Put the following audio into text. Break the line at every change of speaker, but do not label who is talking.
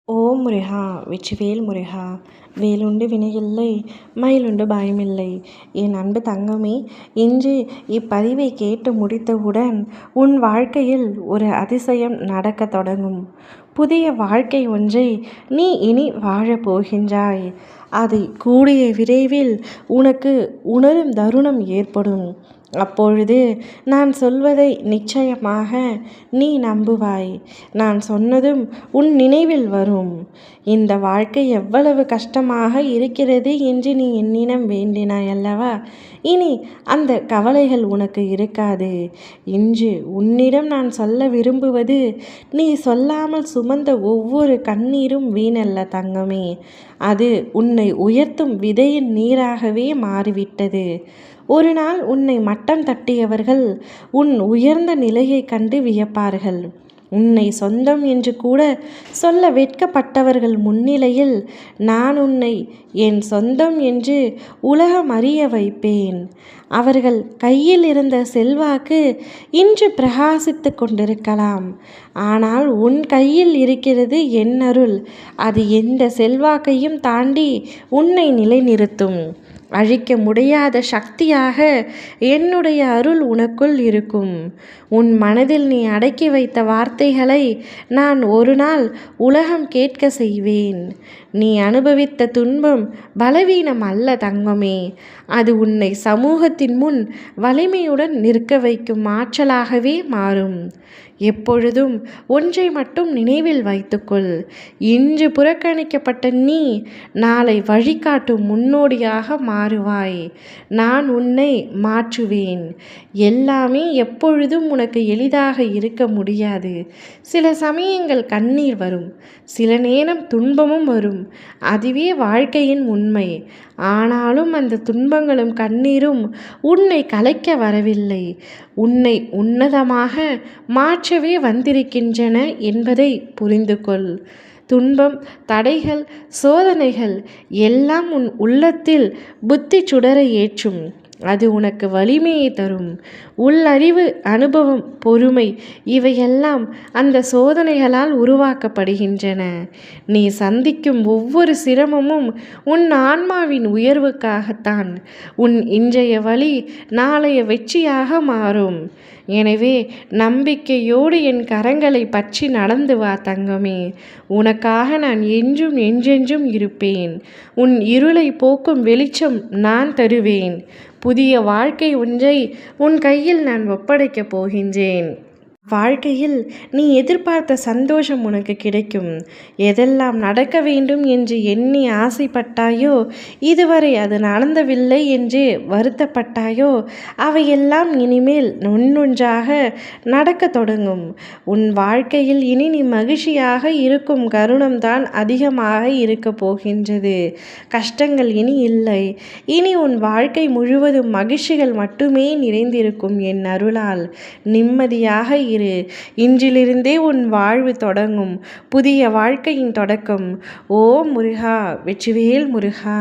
ஓம் முருகா! வெற்றிவேல் முருகா! வேலுண்டு வினையில்லை, மயிலுண்டு பயமில்லை. என் அன்பு தங்கமே, இன்று இப்பதிவை கேட்டு முடித்தவுடன் உன் வாழ்க்கையில் ஒரு அதிசயம் நடக்கத் தொடங்கும். புதிய வாழ்க்கை ஒன்றை நீ இனி வாழப் போகின்றாய். அதை கூடிய விரைவில் உனக்கு உணரும் தருணம் ஏற்படும். அப்பொழுது நான் சொல்வதை நிச்சயமாக நீ நம்புவாய். நான் சொன்னதும் உன் நினைவில் வரும். இந்த வாழ்க்கை எவ்வளவு கஷ்டமாக இருக்கிறது என்று நீ என்னிடம் வேண்டினாய் அல்லவா? இனி அந்த கவலைகள் உனக்கு இருக்காது. இன்று உன்னிடம் நான் சொல்ல விரும்புவது, நீ சொல்லாமல் சுமந்த ஒவ்வொரு கண்ணீரும் வீணல்ல தங்கமே. அது உன்னை உயர்த்தும் விதையின் நீராகவே மாறிவிட்டது. ஒரு நாள் உன்னை மட்டம் தட்டியவர்கள் உன் உயர்ந்த நிலையைக் கண்டு வியப்பார்கள். உன்னை சொந்தம் என்று கூட சொல்ல வெட்கப்பட்டவர்கள் முன்னிலையில் நான் உன்னை என் சொந்தம் என்று உலகம் அறிய வைப்பேன். அவர்கள் கையில் இருந்த செல்வாக்கு இன்று பிரகாசித்து கொண்டிருக்கலாம். ஆனால் உன் கையில் இருக்கிறது என் அருள். அது எந்த செல்வாக்கையும் தாண்டி உன்னை நிலைநிறுத்தும். அழிக்க முடியாத சக்தியாக என்னுடைய அருள் உனக்குள் இருக்கும். உன் மனதில் நீ அடக்கி வைத்த வார்த்தைகளை நான் ஒரு நாள் உலகம் கேட்க செய்வேன். நீ அனுபவித்த துன்பம் பலவீனம் அல்ல தங்கமே. அது உன்னை சமூகத்தின் முன் வலிமையுடன் நிற்க வைக்கும் ஆற்றலாகவே மாறும். எப்பொழுதும் ஒன்றை மட்டும் நினைவில் வைத்துக்கொள். இன்று புறக்கணிக்கப்பட்ட நீ நாளை வழிகாட்டும் முன்னோடியாக மாறுவாய். நான் உன்னை மாற்றுவேன். எல்லாமே எப்பொழுதும் உனக்கு எளிதாக இருக்க முடியாது. சில சமயங்கள் கண்ணீர் வரும், சில நேரம் துன்பமும் வரும். அதுவே வாழ்க்கையின் உண்மை. ஆனாலும் அந்த துன்பங்களும் கண்ணீரும் உன்னை கலைக்க வரவில்லை, உன்னை உன்னதமாக மாற்றவே வந்திருக்கின்றன என்பதை புரிந்து கொள். துன்பம், தடைகள், சோதனைகள் எல்லாம் உன் உள்ளத்தில் புத்தி சுடரை ஏற்றும். அது உனக்கு வலிமையை தரும். உள்ளறிவு, அனுபவம், பொறுமை இவையெல்லாம் அந்த சோதனைகளால் உருவாக்கப்படுகின்றன. நீ சந்திக்கும் ஒவ்வொரு சிரமமும் உன் ஆன்மாவின் உயர்வுக்காகத்தான். உன் இன்றைய வழி நாளைய வெற்றியாக மாறும். எனவே நம்பிக்கையோடு என் கரங்களை பற்றி நடந்து வா தங்கமே. உனக்காக நான் என்றும் என்றென்றும் இருப்பேன். உன் இருளை போக்கும் வெளிச்சம் நான் தருவேன். புதிய வாழ்க்கை ஒன்றை உன் கையில் நான் ஒப்படைக்கப் போகின்றேன். வாழ்க்கையில் நீ எதிர்பார்த்த சந்தோஷம் உனக்கு கிடைக்கும். எதெல்லாம் நடக்க வேண்டும் என்று எண்ணி ஆசைப்பட்டாயோ, இதுவரை அது நடந்தவில்லை என்று வருத்தப்பட்டாயோ, அவையெல்லாம் இனிமேல் ஒன்றொன்றாக நடக்கத் தொடங்கும். உன் வாழ்க்கையில் இனி நீ மகிழ்ச்சியாக இருக்கும் தருணம்தான் அதிகமாக இருக்கப் போகின்றது. கஷ்டங்கள் இனி இல்லை. இனி உன் வாழ்க்கை முழுவதும் மகிழ்ச்சிகள் மட்டுமே நிறைந்திருக்கும். என் அருளால் நிம்மதியாக இரு. இன்றிலிருந்தே உன் வாழ்வு தொடங்கும். புதிய வாழ்க்கையின் தொடக்கம். ஓ முருகா! வெற்றிவேல் முருகா!